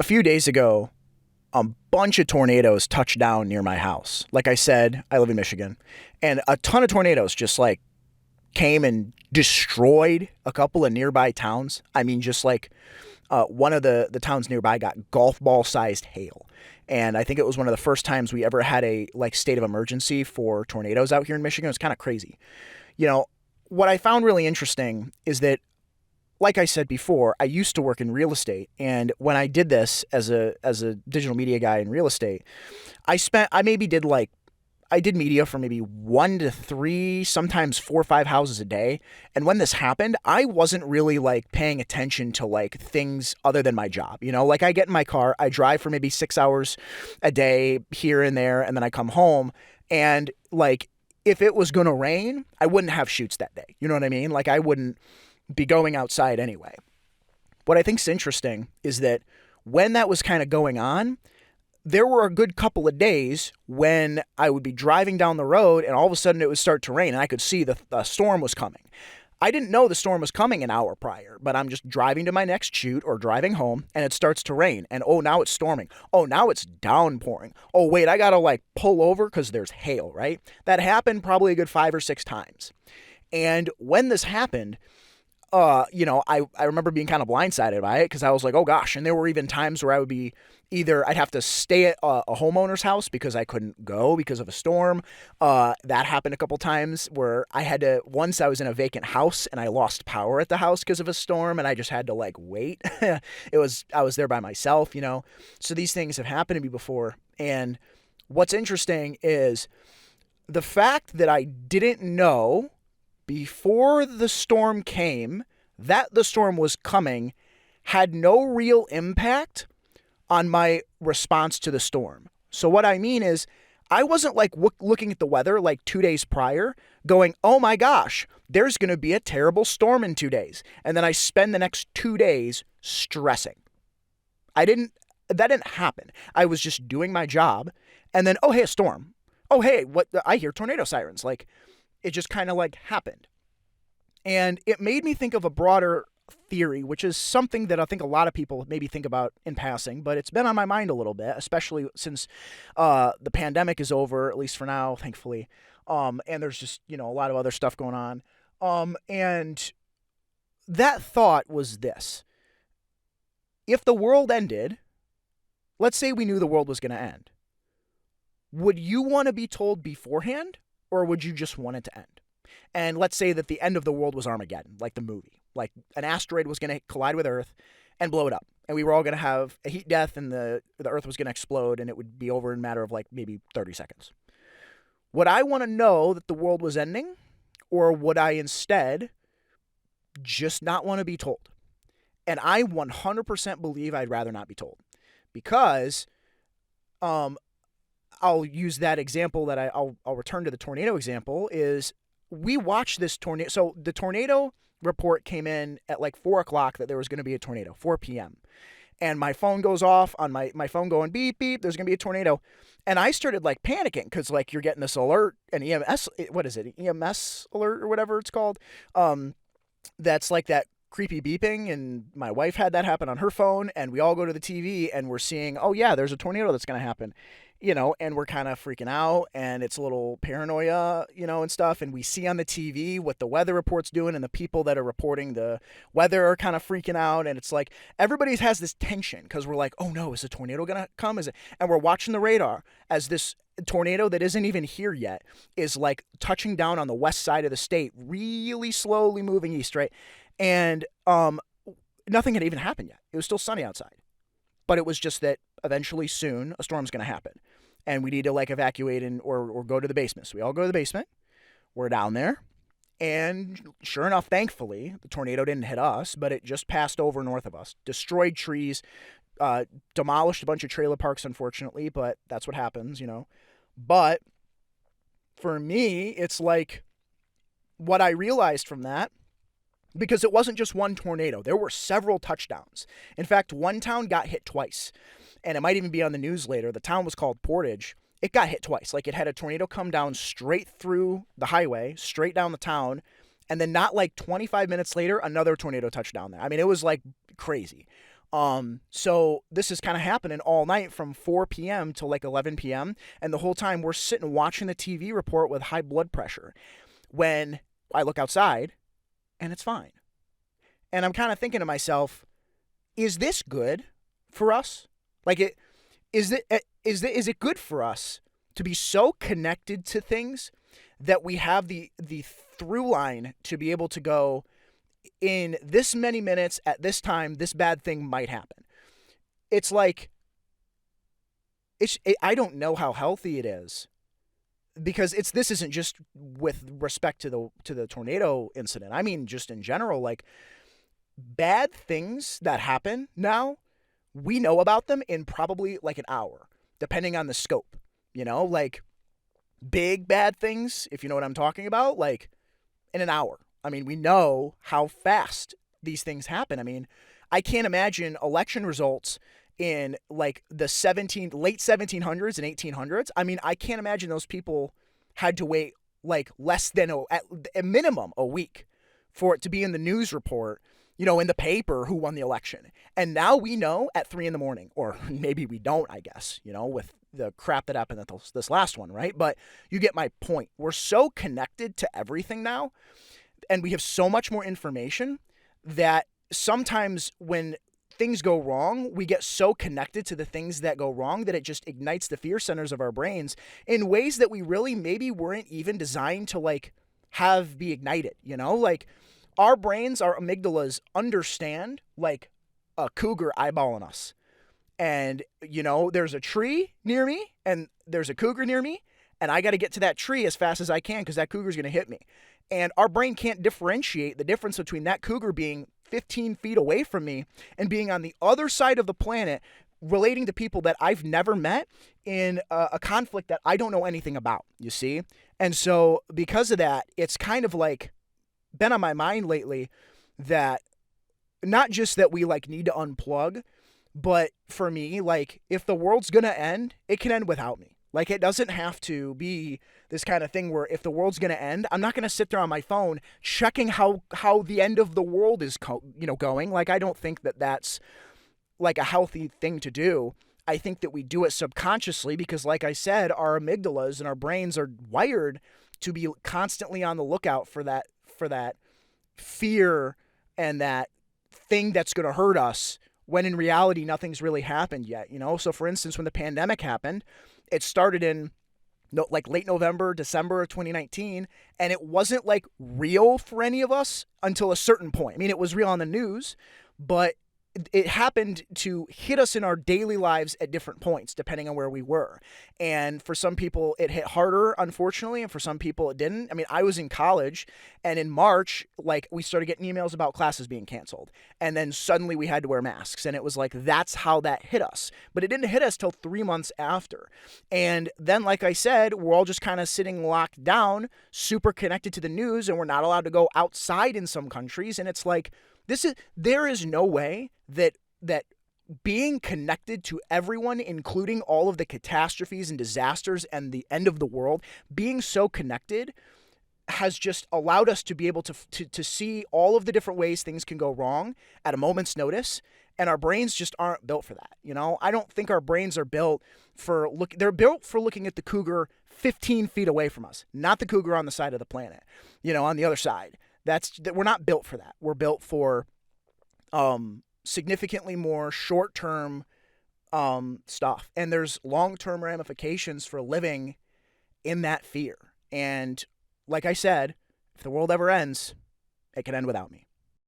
few days ago, a bunch of tornadoes touched down near my house. Like I said, I live in Michigan, and a ton of tornadoes just like came and destroyed a couple of nearby towns. I mean, just like one of the towns nearby got golf ball sized hail. And I think it was one of the first times we ever had a like state of emergency for tornadoes out here in Michigan. It was kind of crazy. You know, what I found really interesting is that, like I said before, I used to work in real estate, and when I did this as a digital media guy in real estate, I maybe did like I did media for maybe 1 to 3, sometimes 4 or 5 houses a day. And when this happened, I wasn't really like paying attention to like things other than my job. You know, like I get in my car, I drive for maybe 6 hours a day here and there, and then I come home. And like if it was going to rain, I wouldn't have shoots that day. You know what I mean? Like I wouldn't be going outside anyway. What I think's interesting is that when that was kind of going on, there were a good couple of days when I would be driving down the road and all of a sudden it would start to rain and I could see the storm was coming. I didn't know the storm was coming an hour prior, but I'm just driving to my next shoot or driving home and it starts to rain. And oh, now it's storming. Oh, now it's downpouring. Oh, wait, I got to like pull over because there's hail, right? That happened probably a good 5 or 6 times. And when this happened, I remember being kind of blindsided by it because I was like, oh gosh. And there were even times where I would be I'd have to stay at a homeowner's house because I couldn't go because of a storm. That happened a couple times where once I was in a vacant house and I lost power at the house because of a storm and I just had to like wait. I was there by myself, you know. So these things have happened to me before. And what's interesting is the fact that I didn't know before the storm came that the storm was coming had no real impact on my response to the storm. So what I mean is I wasn't like looking at the weather like 2 days prior going, oh my gosh, there's going to be a terrible storm in 2 days. And then I spend the next 2 days stressing. That didn't happen. I was just doing my job. And then, oh, hey, a storm. Oh, hey, I hear tornado sirens. Like it just kind of like happened. And it made me think of a broader theory, which is something that I think a lot of people maybe think about in passing, but it's been on my mind a little bit, especially since the pandemic is over, at least for now, thankfully. And there's just, a lot of other stuff going on. And that thought was this. If the world ended, let's say we knew the world was going to end, would you want to be told beforehand or would you just want it to end? And let's say that the end of the world was Armageddon, like the movie. Like an asteroid was going to collide with Earth and blow it up. And we were all going to have a heat death and the Earth was going to explode and it would be over in a matter of like maybe 30 seconds. Would I want to know that the world was ending or would I instead just not want to be told? And I 100% believe I'd rather not be told because I'll use that example that I'll return to the tornado example is we watched this tornado. So the tornado report came in at like 4 o'clock that there was going to be a tornado, 4 p.m. And my phone goes off on my phone going beep, beep, there's going to be a tornado. And I started like panicking because like you're getting this alert, an EMS, what is it? EMS alert or whatever it's called. That's like that creepy beeping. And my wife had that happen on her phone and we all go to the TV and we're seeing, oh yeah, there's a tornado that's going to happen. And we're kind of freaking out and it's a little paranoia, and stuff. And we see on the TV what the weather report's doing and the people that are reporting the weather are kind of freaking out. And it's like everybody has this tension because we're like, oh no, is a tornado going to come? And we're watching the radar as this tornado that isn't even here yet is like touching down on the west side of the state, really slowly moving east, right? And nothing had even happened yet. It was still sunny outside. But it was just that eventually soon a storm's going to happen. And we need to like evacuate or go to the basement. So we all go to the basement. We're down there. And sure enough, thankfully, the tornado didn't hit us, but it just passed over north of us. Destroyed trees, demolished a bunch of trailer parks, unfortunately, but that's what happens, But for me, it's like what I realized from that, because it wasn't just one tornado. There were several touchdowns. In fact, one town got hit twice. And it might even be on the news later. The town was called Portage. It got hit twice. Like it had a tornado come down straight through the highway, straight down the town. And then not like 25 minutes later, another tornado touched down there. I mean, it was like crazy. So this is kind of happening all night from 4 p.m. to like 11 p.m. And the whole time we're sitting watching the TV report with high blood pressure. When I look outside and it's fine. And I'm kind of thinking to myself, is this good for us? Like is it good for us to be so connected to things that we have the through line to be able to go in this many minutes at this time this bad thing might happen. It's like I don't know how healthy it is because this isn't just with respect to the tornado incident. I mean just in general, like bad things that happen now, we know about them in probably like an hour, depending on the scope. Like big bad things, if you know what I'm talking about, like in an hour. I mean, we know how fast these things happen. I mean, I can't imagine election results in like the late 1700s and 1800s. I mean, I can't imagine those people had to wait like less than at a minimum a week for it to be in the news report, in the paper who won the election. And now we know at 3 a.m, or maybe we don't, I guess, with the crap that happened at this last one, right? But you get my point. We're so connected to everything now, and we have so much more information that sometimes when things go wrong, we get so connected to the things that go wrong that it just ignites the fear centers of our brains in ways that we really maybe weren't even designed to like have be ignited, like our brains, our amygdalas understand like a cougar eyeballing us. And, there's a tree near me and there's a cougar near me, and I got to get to that tree as fast as I can because that cougar's going to hit me. And our brain can't differentiate the difference between that cougar being 15 feet away from me and being on the other side of the planet relating to people that I've never met in a conflict that I don't know anything about, you see? And so because of that, it's kind of like been on my mind lately that not just that we like need to unplug, but for me, like if the world's going to end, it can end without me. Like it doesn't have to be this kind of thing where if the world's going to end, I'm not going to sit there on my phone checking how the end of the world is going. Like I don't think that that's like a healthy thing to do. I think that we do it subconsciously because like I said, our amygdalas and our brains are wired to be constantly on the lookout for that fear and that thing that's going to hurt us when in reality nothing's really happened yet. So for instance, when the pandemic happened, it started in like late November, December of 2019, and it wasn't like real for any of us until a certain point. I mean, it was real on the news, but it happened to hit us in our daily lives at different points, depending on where we were. And for some people, it hit harder, unfortunately, and for some people, it didn't. I mean, I was in college, and in March, like, we started getting emails about classes being canceled. And then suddenly we had to wear masks, and it was like, that's how that hit us. But it didn't hit us till 3 months after. And then, like I said, we're all just kind of sitting locked down, super connected to the news, and we're not allowed to go outside in some countries. And it's like, there is no way that being connected to everyone, including all of the catastrophes and disasters and the end of the world, being so connected has just allowed us to be able to see all of the different ways things can go wrong at a moment's notice. And our brains just aren't built for that. I don't think our brains are built for they're built for looking at the cougar 15 feet away from us, not the cougar on the side of the planet, on the other side. We're not built for that. We're built for significantly more short-term stuff. And there's long-term ramifications for living in that fear. And like I said, if the world ever ends, it can end without me.